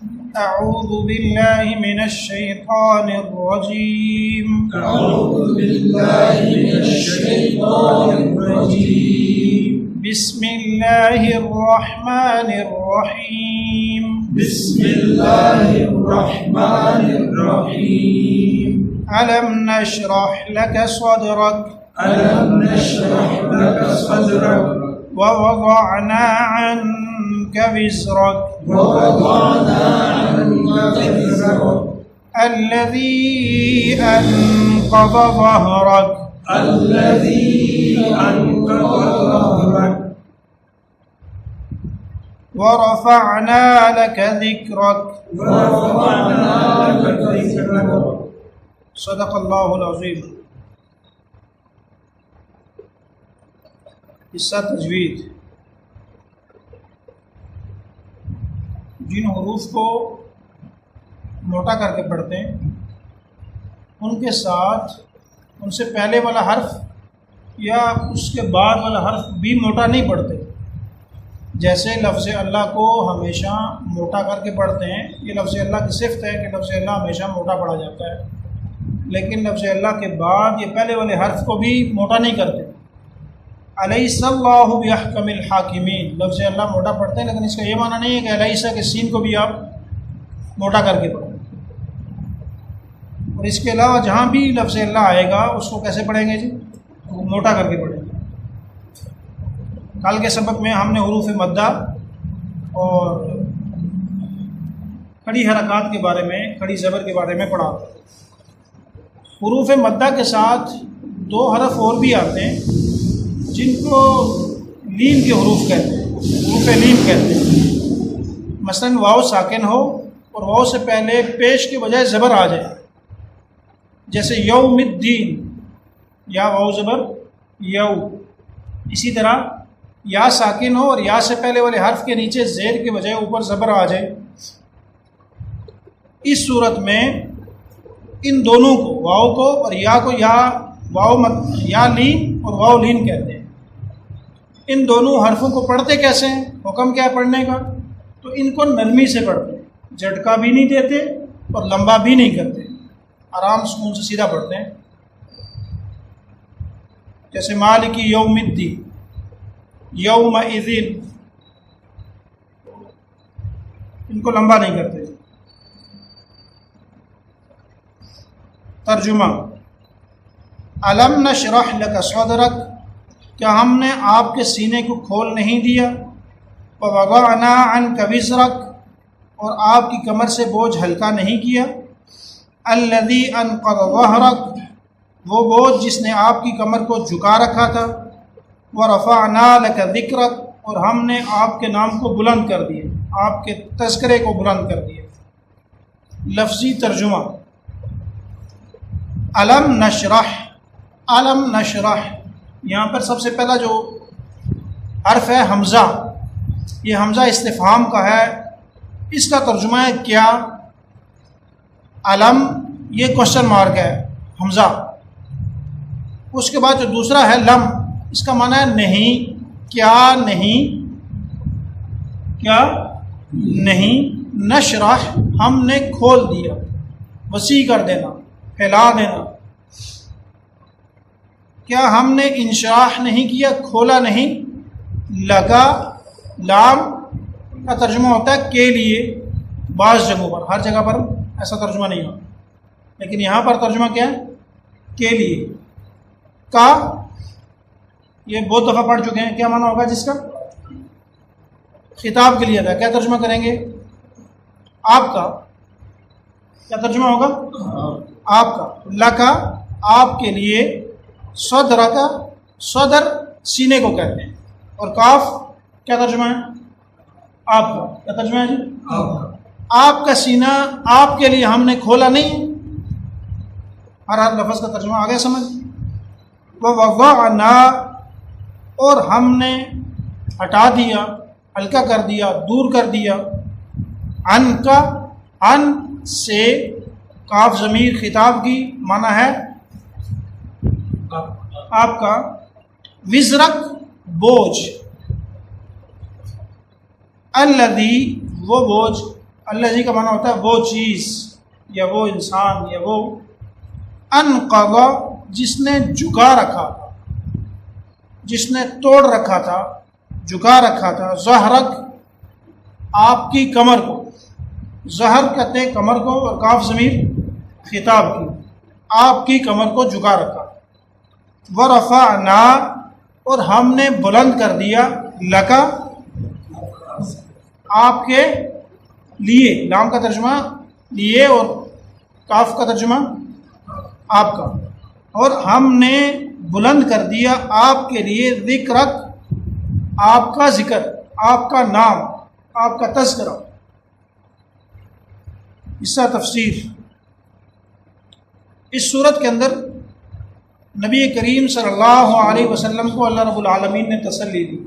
أعوذ بالله من الشيطان الرجيم. أعوذ بالله من الشيطان الرجيم. بسم الله الرحمن الرحيم. بسم الله الرحمن الرحيم. ألم نشرح لك صدرك ألم نشرح لك صدرك ووضعنا عنك وزرك ووضعنا عنك وزرك الذي أنقض ظهرك الذي أنقض ظهرك ورفعنا لك ذكرك. ورفعنا لك ذكرك. صدق اللہ العظیم. حصہ تجوید. جن حروف کو موٹا کر کے پڑھتے ہیں ان کے ساتھ ان سے پہلے والا حرف یا اس کے بعد والا حرف بھی موٹا نہیں پڑھتے. جیسے لفظ اللہ کو ہمیشہ موٹا کر کے پڑھتے ہیں، یہ لفظ اللہ کی صفت ہے کہ لفظ اللہ ہمیشہ موٹا پڑھا جاتا ہے، لیکن لفظ اللہ کے بعد یہ پہلے والے حرف کو بھی موٹا نہیں کرتے. الیس اللہ بأحکم الحاکمین، لفظ اللہ موٹا پڑھتے ہیں، لیکن اس کا یہ معنی نہیں ہے کہ الیسا کے سین کو بھی آپ موٹا کر کے پڑھیں. اور اس کے علاوہ جہاں بھی لفظ اللہ آئے گا اس کو کیسے پڑھیں گے جی؟ موٹا کر کے پڑھیں گے. کل کے سبق میں ہم نے حروف مدہ اور کھڑی حرکات کے بارے میں، کھڑی زبر کے بارے میں پڑھا. حروف مدہ کے ساتھ دو حرف اور بھی آتے ہیں جن کو لین کے حروف کہتے ہیں، حروف لین کہتے ہیں. مثلا واو ساکن ہو اور واو سے پہلے پیش کے بجائے زبر آ جائے، جیسے یوم الدین، یا واو زبر یو. اسی طرح یا ساکن ہو اور یا سے پہلے والے حرف کے نیچے زیر کے بجائے اوپر زبر آ جائے. اس صورت میں ان دونوں کو، واو کو اور یا کو، یا لین اور واو لین کہتے ہیں. ان دونوں حرفوں کو پڑھتے کیسے ہیں؟ حکم کیا ہے پڑھنے کا؟ تو ان کو نرمی سے پڑھتے ہیں، جھٹکا بھی نہیں دیتے اور لمبا بھی نہیں کرتے، آرام سکون سے سیدھا پڑھتے ہیں. جیسے مالک یوم الدین، یومئذ، ان کو لمبا نہیں کرتے. ترجمہ: الم نشرح لک صدرک، کیا ہم نے آپ کے سینے کو کھول نہیں دیا؟ ووضعنا عنک وزرک، اور آپ کی کمر سے بوجھ ہلکا نہیں کیا. الذی انقض ظہرک، وہ بوجھ جس نے آپ کی کمر کو جھکا رکھا تھا. ورفعنا لک ذکرک، اور ہم نے آپ کے نام کو بلند کر دیا، آپ کے تذکرے کو بلند کر دیا. لفظی ترجمہ: الم نشرح، الم نشرح، یہاں پر سب سے پہلا جو حرف ہے حمزہ، یہ حمزہ استفہام کا ہے. اس کا ترجمہ ہے کیا. الم یہ کوشچن مارک ہے حمزہ. اس کے بعد جو دوسرا ہے لم، اس کا معنی ہے نہیں، کیا نہیں، کیا نہیں. نشرح ہم نے کھول دیا، وسیع کر دینا، پھیلا دینا. کیا ہم نے انشراح نہیں کیا، کھولا نہیں. لگا، لام کا ترجمہ ہوتا ہے کے لیے. بعض جگہوں پر، ہر جگہ پر ایسا ترجمہ نہیں ہوتا، لیکن یہاں پر ترجمہ کیا ہے؟ کے لیے. کا یہ بہت دفعہ پڑھ چکے ہیں، کیا معنی ہوگا جس کا؟ خطاب کے لیے تھا. کیا ترجمہ کریں گے؟ آپ کا. کیا ترجمہ ہوگا؟ آپ کا. لکا آپ کے لیے. صدر کا، صدر سینے کو کہتے ہیں. اور کاف کیا ترجمہ ہے؟ آپ کا. کیا ترجمہ ہے جی؟ آپ کا سینہ آپ کے لیے ہم نے کھولا نہیں. ہر لفظ کا ترجمہ آگے سمجھ. ووضعنا، اور ہم نے ہٹا دیا، ہلکا کر دیا، دور کر دیا. ان کا، ان سے کاف ضمیر خطاب کی معنی ہے آپ کا. وزرک بوجھ، الذی وہ بوجھ، الذی کا معنی ہوتا ہے وہ چیز یا وہ انسان یا وہ انقض جس نے جھکا رکھا تھا، جس نے توڑ رکھا تھا، جھکا رکھا تھا، ظہرک آپ کی کمر کو، ظہر کہتے ہیں کمر کو، اور کاف ضمیر خطاب کی، آپ کی کمر کو جھکا رکھا، ورفعنا اور ہم نے بلند کر دیا، لکا آپ کے لیے، لام کا ترجمہ لیے اور کاف کا ترجمہ آپ کا، اور ہم نے بلند کر دیا آپ کے لیے ذکرک آپ کا ذکر، آپ کا نام، آپ کا تذکرہ۔ اس کا تفسیر، اس صورت کے اندر نبی کریم صلی اللہ علیہ وسلم کو اللہ رب العالمین نے تسلی دی،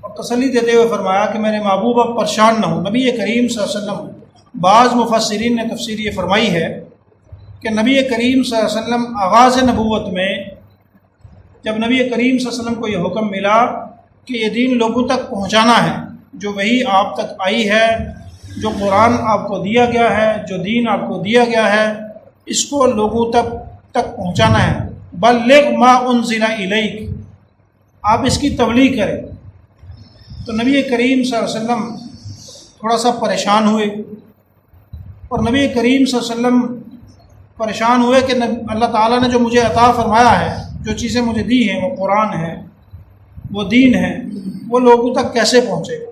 اور تسلی دیتے ہوئے فرمایا کہ میرے محبوب اب پریشان نہ ہو۔ نبی کریم صلی اللہ علیہ وسلم، بعض مفسرین نے تفسیر یہ فرمائی ہے کہ نبی کریم صلی اللہ علیہ وسلم آغاز نبوت میں جب نبی کریم صلی اللہ علیہ وسلم کو یہ حکم ملا کہ یہ دین لوگوں تک پہنچانا ہے، جو وحی آپ تک آئی ہے، جو قرآن آپ کو دیا گیا ہے، جو دین آپ کو دیا گیا ہے، اس کو لوگوں تک پہنچانا ہے، بلغ ما انزل الیک، آپ اس کی تبلیغ کریں۔ تو نبی کریم صلی اللہ علیہ وسلم تھوڑا سا پریشان ہوئے، اور نبی کریم صلی اللہ علیہ وسلم پریشان ہوئے کہ اللہ تعالیٰ نے جو مجھے عطا فرمایا ہے، جو چیزیں مجھے دی ہیں، وہ قرآن ہے، وہ دین ہے، وہ لوگوں تک کیسے پہنچے گا؟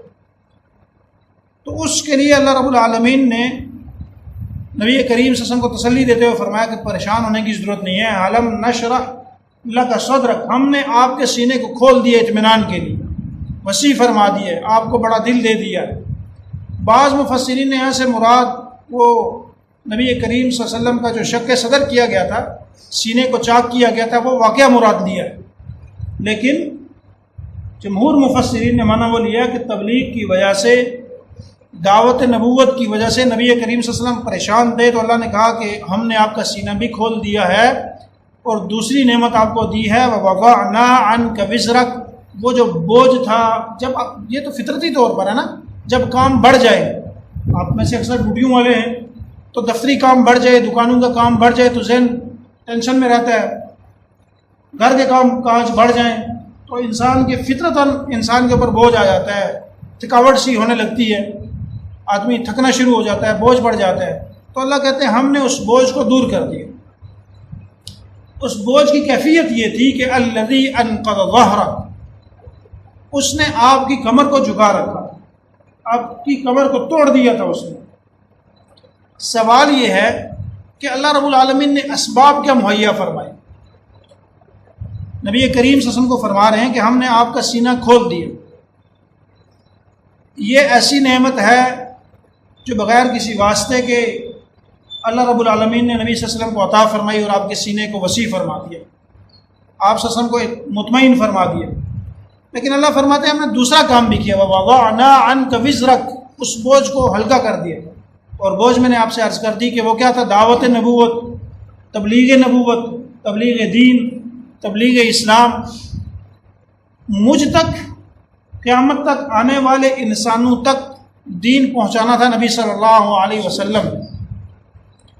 تو اس کے لیے اللہ رب العالمین نے نبی کریم صلی اللہ علیہ وسلم کو تسلی دیتے ہوئے فرمایا کہ پریشان ہونے کی ضرورت نہیں ہے، علم نشرح لک صدرک، ہم نے آپ کے سینے کو کھول دیا اطمینان کے لیے، وسیع فرما دیا، آپ کو بڑا دل دے دیا۔ بعض مفسرین نے یہاں سے مراد وہ نبی کریم صلی اللہ علیہ وسلم کا جو شق صدر کیا گیا تھا، سینے کو چاک کیا گیا تھا، وہ واقعہ مراد لیا، لیکن جمہور مفسرین نے مانا وہ لیا کہ تبلیغ کی وجہ سے، دعوت نبوت کی وجہ سے نبی کریم صلی اللہ علیہ وسلم پریشان تھے، تو اللہ نے کہا کہ ہم نے آپ کا سینہ بھی کھول دیا ہے، اور دوسری نعمت آپ کو دی ہے، وَوَضَعْنَا عَنْكَ وِزْرَكَ، وہ جو بوجھ تھا، جب یہ تو فطرتی طور پر ہے نا، جب کام بڑھ جائے، آپ میں سے اکثر ڈیوٹیوں والے ہیں، تو دفتری کام بڑھ جائے، دکانوں کا کام بڑھ جائے تو ذہن ٹینشن میں رہتا ہے، گھر کے کام کاج بڑھ جائیں تو انسان کے فطرتاً انسان کے اوپر بوجھ آ جاتا ہے، تھکاوٹ سی ہونے لگتی ہے، آدمی تھکنا شروع ہو جاتا ہے، بوجھ بڑھ جاتا ہے۔ تو اللہ کہتے ہیں ہم نے اس بوجھ کو دور کر دیا۔ اس بوجھ کی کیفیت یہ تھی کہ الذی انقض ظہرک، اس نے آپ کی کمر کو جھکا رکھا، آپ کی کمر کو توڑ دیا تھا اس نے۔ سوال یہ ہے کہ اللہ رب العالمین نے اسباب کیا مہیا فرمائے؟ نبی کریم صلی اللہ علیہ وسلم کو فرما رہے ہیں کہ ہم نے آپ کا سینہ کھول دیا۔ یہ ایسی نعمت ہے جو بغیر کسی واسطے کے اللہ رب العالمین نے نبی صلی اللہ علیہ وسلم کو عطا فرمائی، اور آپ کے سینے کو وسیع فرما دیا، آپ صلی اللہ علیہ وسلم کو مطمئن فرما دیا۔ لیکن اللہ فرماتے ہیں ہم نے دوسرا کام بھی کیا، وَوَضَعْنَا عَنْكَ وِزْرَكَ، اس بوجھ کو ہلکا کر دیا۔ اور بوجھ میں نے آپ سے عرض کر دی کہ وہ کیا تھا؟ دعوت نبوت، تبلیغ نبوت، تبلیغ دین، تبلیغ اسلام، مجھ تک، قیامت تک آنے والے انسانوں تک دین پہنچانا تھا نبی صلی اللہ علیہ وسلم۔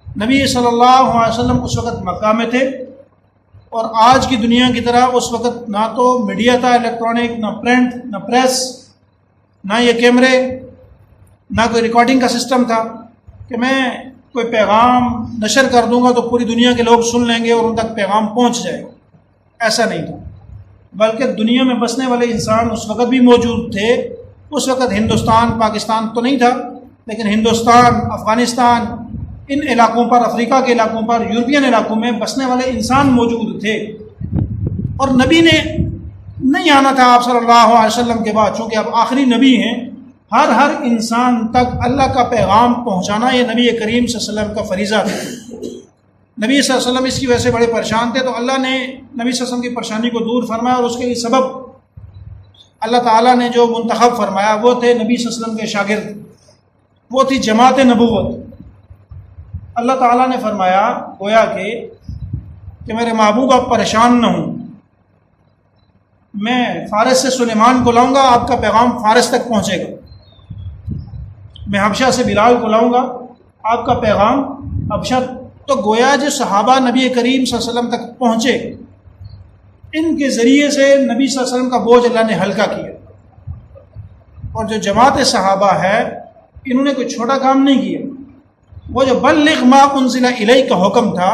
نبی صلی اللہ علیہ وسلم اس وقت مکہ میں تھے، اور آج کی دنیا کی طرح اس وقت نہ تو میڈیا تھا الیکٹرانک، نہ پرنٹ، نہ پریس، نہ یہ کیمرے، نہ کوئی ریکارڈنگ کا سسٹم تھا کہ میں کوئی پیغام نشر کر دوں گا تو پوری دنیا کے لوگ سن لیں گے اور ان تک پیغام پہنچ جائے گا۔ ایسا نہیں تھا، بلکہ دنیا میں بسنے والے انسان اس وقت بھی موجود تھے۔ اس وقت ہندوستان، پاکستان تو نہیں تھا، لیکن ہندوستان، افغانستان، ان علاقوں پر، افریقہ کے علاقوں پر، یورپین علاقوں میں بسنے والے انسان موجود تھے، اور نبی نے نہیں آنا تھا آپ صلی اللہ علیہ وسلم کے بعد، چونکہ اب آخری نبی ہیں۔ ہر انسان تک اللہ کا پیغام پہنچانا یہ نبی کریم صلی اللہ علیہ وسلم کا فریضہ تھا۔ نبی صلی اللہ علیہ وسلم اس کی وجہ سے بڑے پریشان تھے، تو اللہ نے نبی صلی اللہ علیہ وسلم کی پریشانی کو دور فرمایا، اور اس کے لیے سبب اللہ تعالیٰ نے جو منتخب فرمایا وہ تھے نبی صلی اللہ علیہ وسلم کے شاگرد، وہ تھی جماعت نبوت۔ اللہ تعالیٰ نے فرمایا گویا کہ میرے محبوب آپ پریشان نہ ہوں، میں فارس سے سلیمان کو لاؤں گا، آپ کا پیغام فارس تک پہنچے گا۔ میں حبشہ سے بلال کو لاؤں گا، آپ کا پیغام حبشہ، تو گویا جو صحابہ نبی کریم صلی اللہ علیہ وسلم تک پہنچے، ان کے ذریعے سے نبی صلی اللہ علیہ وسلم کا بوجھ اللہ نے ہلکا کیا۔ اور جو جماعت صحابہ ہے انہوں نے کوئی چھوٹا کام نہیں کیا، وہ جو بلغ ما انزل الیک کا حکم تھا،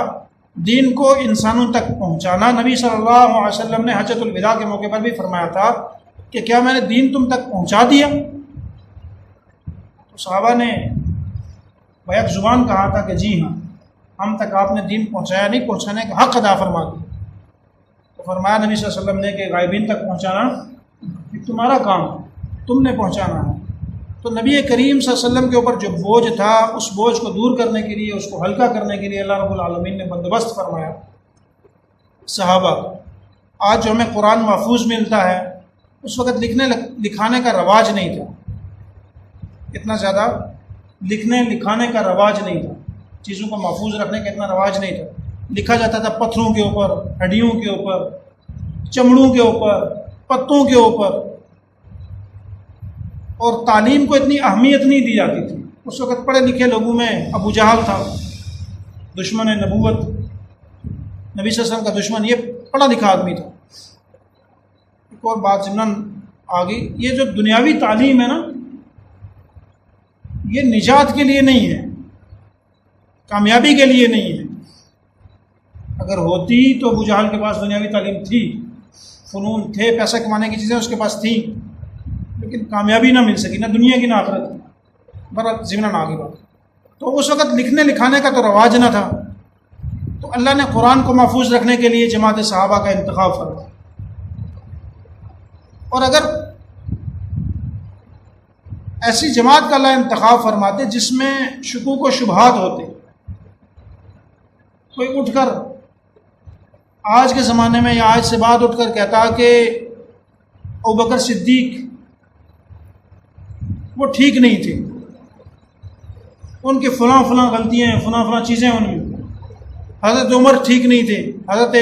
دین کو انسانوں تک پہنچانا، نبی صلی اللہ علیہ وسلم نے حجۃ الوداع کے موقع پر بھی فرمایا تھا کہ کیا میں نے دین تم تک پہنچا دیا؟ تو صحابہ نے بیک زبان کہا تھا کہ جی ہاں، ہم تک آپ نے دین پہنچایا نہیں، پہنچانے کا حق ادا فرما دیا۔ تو فرمایا نبی صلی اللہ علیہ وسلم نے کہ غائبین تک پہنچانا یہ تمہارا کام ہے، تم نے پہنچانا ہے۔ تو نبی کریم صلی اللہ علیہ وسلم کے اوپر جو بوجھ تھا، اس بوجھ کو دور کرنے کے لیے، اس کو ہلکا کرنے کے لیے اللہ رب العالمین نے بندوبست فرمایا صحابہ۔ آج جو ہمیں قرآن محفوظ ملتا ہے، اس وقت لکھانے کا رواج نہیں تھا، اتنا زیادہ لکھنے لکھانے کا رواج نہیں تھا، چیزوں کو محفوظ رکھنے کا اتنا رواج نہیں تھا۔ لکھا جاتا تھا پتھروں کے اوپر، ہڈیوں کے اوپر، چمڑوں کے اوپر، پتوں کے اوپر، اور تعلیم کو اتنی اہمیت نہیں دی جاتی تھی۔ اس وقت پڑھے لکھے لوگوں میں ابو جہل تھا، دشمن نبوت، نبی صلی اللہ علیہ وسلم کا دشمن، یہ پڑھا لکھا آدمی تھا۔ ایک اور بات ضمن آ گئی، یہ جو دنیاوی تعلیم ہے نا، یہ نجات کے لیے نہیں ہے، کامیابی کے لیے نہیں ہے۔ اگر ہوتی تو ابو جہل کے پاس دنیاوی تعلیم تھی، فنون تھے، پیسہ کمانے کی چیزیں اس کے پاس تھیں، لیکن کامیابی نہ مل سکی، نہ دنیا کی نہ آخرت کی۔ برابر ضمن آگے بات، تو اس وقت لکھنے لکھانے کا تو رواج نہ تھا، تو اللہ نے قرآن کو محفوظ رکھنے کے لیے جماعت صحابہ کا انتخاب فرمایا۔ اور اگر ایسی جماعت کا اللہ انتخاب فرماتے جس میں شکوک و شبہات ہوتے، کوئی اٹھ کر آج کے زمانے میں یا آج سے بعد اٹھ کر کہتا کہ ابوبکر صدیق وہ ٹھیک نہیں تھے، ان کی فلاں فلاں غلطیاں ہیں، فلاں فلاں چیزیں ان میں، حضرت عمر ٹھیک نہیں تھے، حضرت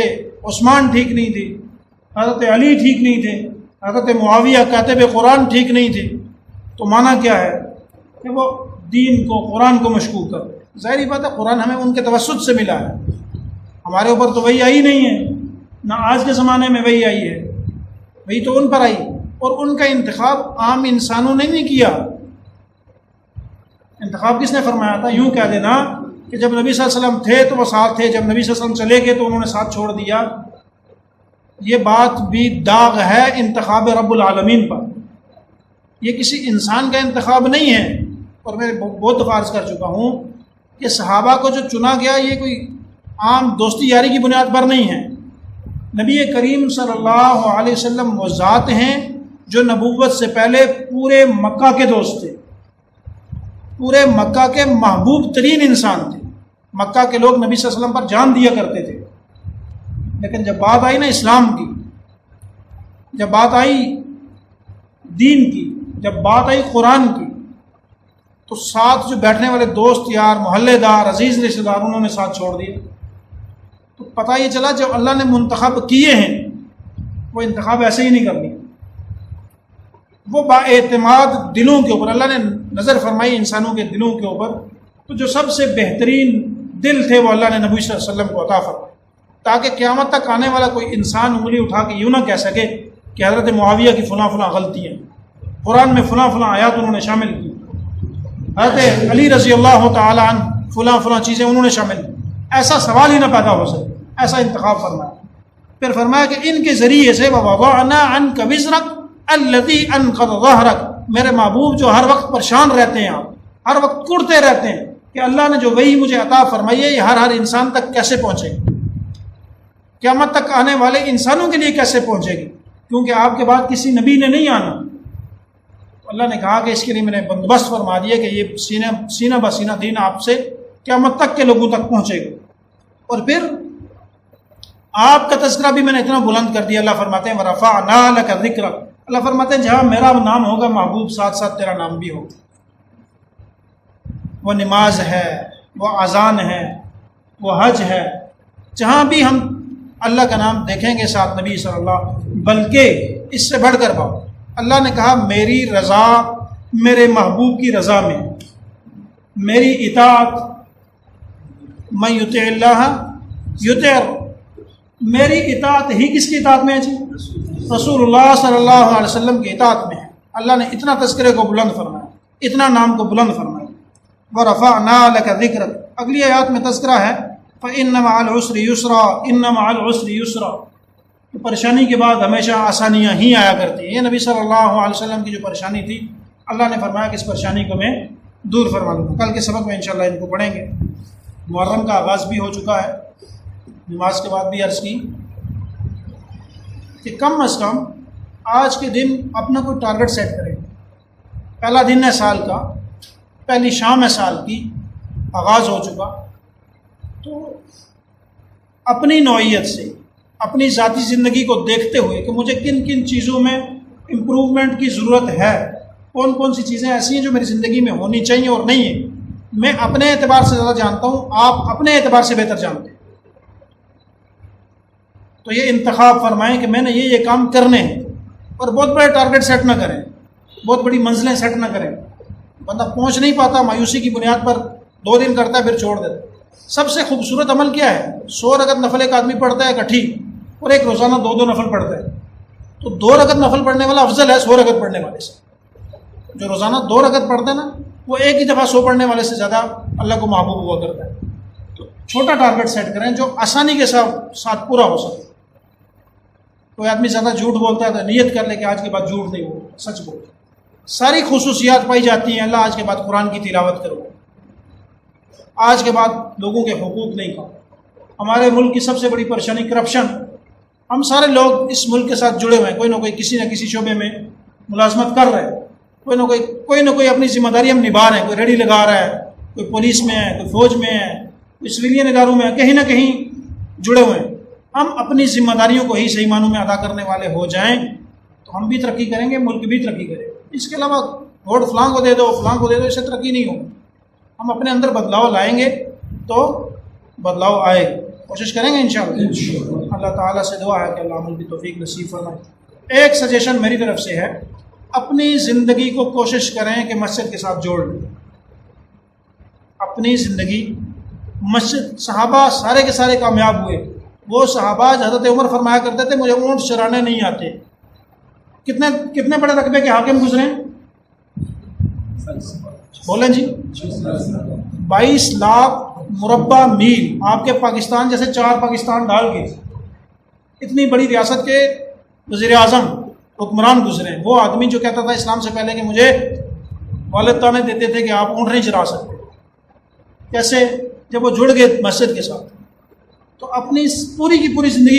عثمان ٹھیک نہیں تھے، حضرت علی ٹھیک نہیں تھے، حضرت معاویہ کاتب قرآن ٹھیک نہیں تھے، تو معنی کیا ہے کہ وہ دین کو، قرآن کو مشکوک کر۔ ظاہری بات ہے قرآن ہمیں ان کے توسط سے ملا ہے، ہمارے اوپر تو وہی آئی نہیں ہے، نہ آج کے زمانے میں وہی آئی ہے، وہی تو ان پر آئی۔ اور ان کا انتخاب عام انسانوں نے نہیں کیا، انتخاب کس نے فرمایا تھا؟ یوں کہہ دینا کہ جب نبی صلی اللہ علیہ وسلم تھے تو وہ ساتھ تھے، جب نبی صلی اللہ علیہ وسلم چلے گئے تو انہوں نے ساتھ چھوڑ دیا، یہ بات بھی داغ ہے انتخاب رب العالمین پر، یہ کسی انسان کا انتخاب نہیں ہے۔ اور میں بہت دفعہ عرض کر چکا ہوں کہ صحابہ کو جو چنا گیا یہ کوئی عام دوستی یاری کی بنیاد پر نہیں ہے۔ نبی کریم صلی اللہ علیہ وسلم وہ ذات ہیں جو نبوت سے پہلے پورے مکہ کے دوست تھے، پورے مکہ کے محبوب ترین انسان تھے، مکہ کے لوگ نبی صلی اللہ علیہ وسلم پر جان دیا کرتے تھے، لیکن جب بات آئی نا اسلام کی، جب بات آئی دین کی، جب بات آئی قرآن کی، تو ساتھ جو بیٹھنے والے دوست یار، محلے دار، عزیز رشتہ دار، انہوں نے ساتھ چھوڑ دیا۔ تو پتہ یہ چلا جب اللہ نے منتخب کیے ہیں وہ انتخاب ایسے ہی نہیں کرنی، وہ با اعتماد دلوں کے اوپر اللہ نے نظر فرمائی، انسانوں کے دلوں کے اوپر، تو جو سب سے بہترین دل تھے وہ اللہ نے نبی صلی اللہ علیہ وسلم کو عطا فرمائے، تاکہ قیامت تک آنے والا کوئی انسان انگلی اٹھا کے یوں نہ کہہ سکے کہ حضرت معاویہ کی فلاں فلاں غلطی ہیں، قرآن میں فلاں فلاں آیات انہوں نے شامل کی، حضرت علی رضی اللہ تعالی عنہ فلاں فلاں چیزیں انہوں نے شامل کی، ایسا سوال ہی نہ پیدا ہو سکے، ایسا انتخاب فرمایا۔ پھر فرمایا کہ ان کے ذریعے سے وَوَضَعْنَا عَنْكَ وِزْرَكَ الَّذِي أَنْقَضَ ظَهْرَكَ، میرے محبوب جو ہر وقت پریشان رہتے ہیں، آپ ہر وقت کڑتے رہتے ہیں کہ اللہ نے جو وحی مجھے عطا فرمائی ہے یہ ہر انسان تک کیسے پہنچے گی، قیامت تک آنے والے انسانوں کے لیے کیسے پہنچے گی، کیونکہ آپ کے بعد کسی نبی نے نہیں آنا۔ تو اللہ نے کہا کہ اس کے لیے میں نے بندوبست فرما دیا کہ یہ سینہ بسینہ دین آپ سے قیامت تک کے لوگوں تک پہنچے گا۔ اور پھر آپ کا تذکرہ بھی میں نے اتنا بلند کر دیا، اللہ فرماتے ہیں وَرَفَعْنَا لَكَ ذِكْرَكَ، اللہ فرماتے ہیں جہاں میرا نام ہوگا محبوب ساتھ ساتھ تیرا نام بھی ہوگا۔ وہ نماز ہے، وہ اذان ہے، وہ حج ہے، جہاں بھی ہم اللہ کا نام دیکھیں گے ساتھ نبی صلی اللہ، بلکہ اس سے بڑھ کر بات اللہ نے کہا میری رضا میرے محبوب کی رضا میں، میری اطاعت، من یطع اللہ یطع، میری اطاعت ہی کس کی اطاعت میں ہے جی؟ رسول اللہ صلی اللہ علیہ وسلم کی اطاعت میں ہے۔ اللہ نے اتنا تذکرے کو بلند فرمایا، اتنا نام کو بلند فرمایا۔ وَرَفَعْنَا لَكَ ذِكْرَكَ، اگلی آیات میں تذکرہ ہے فَإِنَّ مَعَ الْعُسْرِ يُسْرًا، إِنَّ مَعَ الْعُسْرِ يُسْرًا، کہ پریشانی کے بعد ہمیشہ آسانیاں ہی آیا کرتی ہیں۔ یہ نبی صلی اللہ علیہ وسلم کی جو پریشانی تھی، اللہ نے فرمایا کہ اس پریشانی کو میں دور فرما دوں گا۔ کل کے سبق میں انشاءاللہ ان کو پڑھیں گے۔ محرم کا آغاز بھی ہو چکا ہے، نماز کے بعد بھی عرض کی کہ کم از کم آج کے دن اپنا کوئی ٹارگٹ سیٹ کریں۔ پہلا دن ہے سال کا، پہلی شام ہے سال کی، آغاز ہو چکا، تو اپنی نوعیت سے، اپنی ذاتی زندگی کو دیکھتے ہوئے کہ مجھے کن کن چیزوں میں امپروومنٹ کی ضرورت ہے، کون کون سی چیزیں ایسی ہیں جو میری زندگی میں ہونی چاہیے اور نہیں ہیں، میں اپنے اعتبار سے زیادہ جانتا ہوں، آپ اپنے اعتبار سے بہتر جانتے ہیں۔ تو یہ انتخاب فرمائیں کہ میں نے یہ کام کرنے ہیں، اور بہت بڑے ٹارگٹ سیٹ نہ کریں، بہت بڑی منزلیں سیٹ نہ کریں۔ بندہ پہنچ نہیں پاتا، مایوسی کی بنیاد پر 2 دن کرتا ہے پھر چھوڑ دیتا ہے۔ سب سے خوبصورت عمل کیا ہے؟ 100 رکعت نفل ایک آدمی پڑھتا ہے اکٹھی، اور ایک روزانہ 2 نفل پڑھتا ہے، تو 2 رکعت نفل پڑھنے والا افضل ہے 100 رکعت پڑھنے والے سے۔ جو روزانہ 2 رکعت پڑھتا ہے نا، وہ ایک ہی دفعہ 100 پڑھنے والے سے زیادہ اللہ کو محبوب ہوا کرتا ہے۔ تو چھوٹا ٹارگٹ سیٹ کریں جو آسانی کے ساتھ پورا ہو سکے۔ کوئی آدمی زیادہ جھوٹ بولتا ہے تو نیت کر لے کہ آج کے بعد جھوٹ نہیں بولتا، سچ بولتا۔ ساری خصوصیات پائی جاتی ہیں، اللہ آج کے بعد قرآن کی تلاوت کرو، آج کے بعد لوگوں کے حقوق نہیں کھاؤ۔ ہمارے ملک کی سب سے بڑی پریشانی کرپشن۔ ہم سارے لوگ اس ملک کے ساتھ جڑے ہوئے ہیں، کوئی نہ کسی شعبے میں ملازمت کر رہے ہیں، کوئی نہ کوئی اپنی ذمہ داری ہم نبھا رہے ہیں۔ کوئی ریڈی لگا رہا ہے، کوئی پولیس میں ہے، کوئی فوج میں ہے، کوئی سویلین اداروں میں ہے، کہیں نہ کہیں جڑے ہوئے ہیں۔ ہم اپنی ذمہ داریوں کو ہی صحیح معنوں میں ادا کرنے والے ہو جائیں تو ہم بھی ترقی کریں گے، ملک بھی ترقی کرے گا۔ اس کے علاوہ ووٹ فلاں کو دے دو، فلاں کو دے دو، اس سے ترقی نہیں ہوگی۔ ہم اپنے اندر بدلاؤ لائیں گے تو بدلاؤ آئے گا۔ کوشش کریں گے انشاءاللہ۔ اللہ تعالیٰ سے دعا ہے کہ اللہ عمل کی توفیق نصیب فرمائے۔ ایک سجیشن میری طرف سے ہے، اپنی زندگی کو کوشش کریں کہ مسجد کے ساتھ جوڑ لیں۔ اپنی زندگی مسجد، صحابہ سارے کے سارے کامیاب ہوئے۔ وہ صحابہ حضرت عمر فرمایا کرتے تھے مجھے اونٹ چرانے نہیں آتے۔ کتنے بڑے رقبے کے حاکم گزرے ہیں؟ بولیں جی، 22 لاکھ مربع میل، آپ کے پاکستان جیسے 4 پاکستان ڈال کے اتنی بڑی ریاست کے وزیر اعظم حکمران گزرے ہیں۔ وہ آدمی جو کہتا تھا اسلام سے پہلے کہ مجھے والد تانے دیتے تھے کہ آپ اونٹ نہیں چرا سکتے، کیسے؟ جب وہ جڑ گئے مسجد کے ساتھ تو اپنی پوری کی پوری زندگی